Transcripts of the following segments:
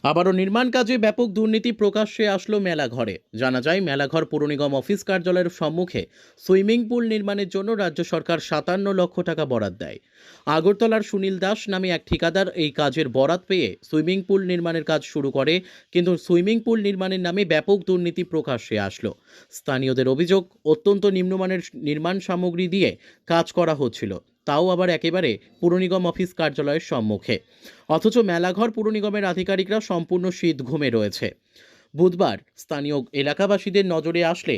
আবারও নির্মাণ কাজে ব্যাপক দুর্নীতি প্রকাশ্যে আসলো মেলাঘরে। জানা যায়, মেলাঘর পৌর নিগম অফিস কার্যালয়ের সম্মুখে সুইমিং পুল নির্মাণের জন্য রাজ্য সরকার ৫৭ লক্ষ টাকা বরাদ দেয়। আগরতলার সুনীল দাস নামে এক ঠিকাদার এই কাজের বরাত পেয়ে সুইমিং পুল নির্মাণের কাজ শুরু করে, কিন্তু সুইমিং পুল নির্মাণের নামে ব্যাপক দুর্নীতি প্রকাশ্যে আসলো। স্থানীয়দের অভিযোগ, অত্যন্ত নিম্নমানের নির্মাণ সামগ্রী দিয়ে কাজ করা হচ্ছিল, তাও আবার একেবারে পুর নিগম অফিস কার্যালয়ের সম্মুখে। অথচ মেলাঘর পুর নিগমের আধিকারিকরা সম্পূর্ণ শীত ঘুমে রয়েছে। বুধবার স্থানীয় এলাকাবাসীদের নজরে আসলে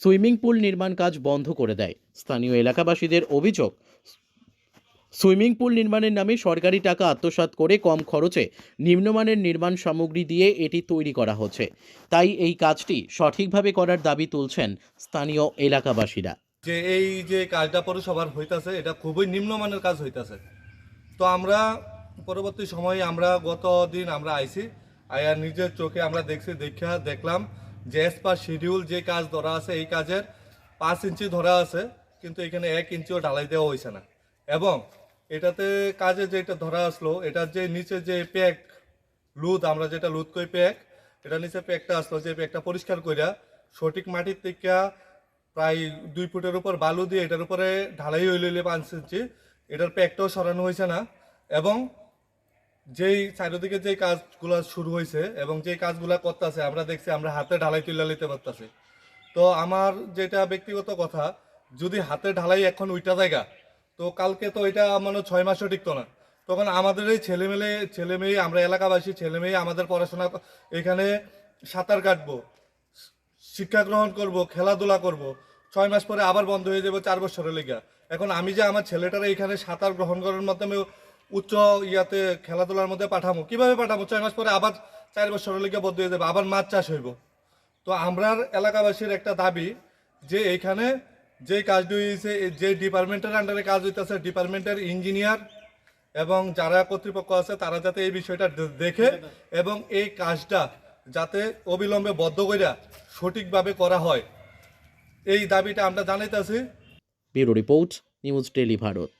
সুইমিং পুল নির্মাণ কাজ বন্ধ করে দেয়। স্থানীয় এলাকাবাসীদের অভিযোগ, সুইমিং পুল নির্মাণের নামে সরকারি টাকা আত্মসাৎ করে কম খরচে নিম্নমানের নির্মাণ সামগ্রী দিয়ে এটি তৈরি করা হচ্ছে। তাই এই কাজটি সঠিকভাবে করার দাবি তুলছেন স্থানীয় এলাকাবাসীরা। যে এই যে কাজটা পৌরসভার হইতাছে এটা খুবই নিম্নমানের কাজ হইতাছে। তো আমরা পরবর্তী সময়ে আমরা গত দিন আমরা আইছি, আয়া নিজের চোখে আমরা দেখলাম যে এস পার শিডিউল যে কাজ ধরা আছে এই কাজের 5 ইঞ্চি ধরা আছে, কিন্তু এখানে 1 ইঞ্চিও ঢালাই দেওয়া হয়েছে না। এবং এটাতে কাজে যেটা ধরা আসলো, এটার যে নিচে যে প্যাক লুদ, আমরা যেটা লুদ কই প্যাক, এটা নিচে প্যাকটা আসলো, যে প্যাকটা পরিষ্কার কইরা সঠিক মাটির থেকে প্রায় 2 ফুটের উপর বালু দিয়ে এটার উপরে ঢালাই হইলে 5 ইঞ্চি, এটার প্যাকটাও সরানো হয়েছে না। এবং যেই চারিদিকে যে কাজগুলো শুরু হয়েছে এবং যে কাজগুলো করতেছে আমরা দেখছি, আমরা হাতে ঢালাই তুলে নিতে পারতেছি। তো আমার যেটা ব্যক্তিগত কথা, যদি হাতে ঢালাই এখন ওইটা জায়গা, তো কালকে তো এটা মানে 6 মাসও টিকতো না। তখন আমাদের এই ছেলেমেয়ে আমরা এলাকাবাসী ছেলেমেয়ে আমাদের পড়াশোনা এখানে সাঁতার কাটবো, শিক্ষা গ্রহণ করব, খেলাধুলা করব, 6 মাস পরে আবার বন্ধ হয়ে যাবে 4 বছরের লেগা। এখন আমি যে আমার ছেলেটারা এখানে সাঁতার গ্রহণ করার মাধ্যমে উচ্চ ইয়াতে খেলাধুলার মধ্যে পাঠাবো, কিভাবে পাঠাবো? 6 মাস পরে আবার 4 বছরের লেগে বন্ধ হয়ে যাবে, আবার মাছ চাষ হইব। তো আমরার এলাকাবাসীর একটা দাবি যে এইখানে যে কাজটি হয়েছে, যে ডিপার্টমেন্টের আন্ডারে কাজ হইতেছে, ডিপার্টমেন্টের ইঞ্জিনিয়ার এবং যারা কর্তৃপক্ষ আছে তারা যাতে এই বিষয়টা দেখে এবং এই কাজটা যাতে অবিলম্বে বদ্ধ কইরা সঠিকভাবে করা হয়, এই দাবিটা আমরা জানাইতেছি। Bureau report, news daily Bharat.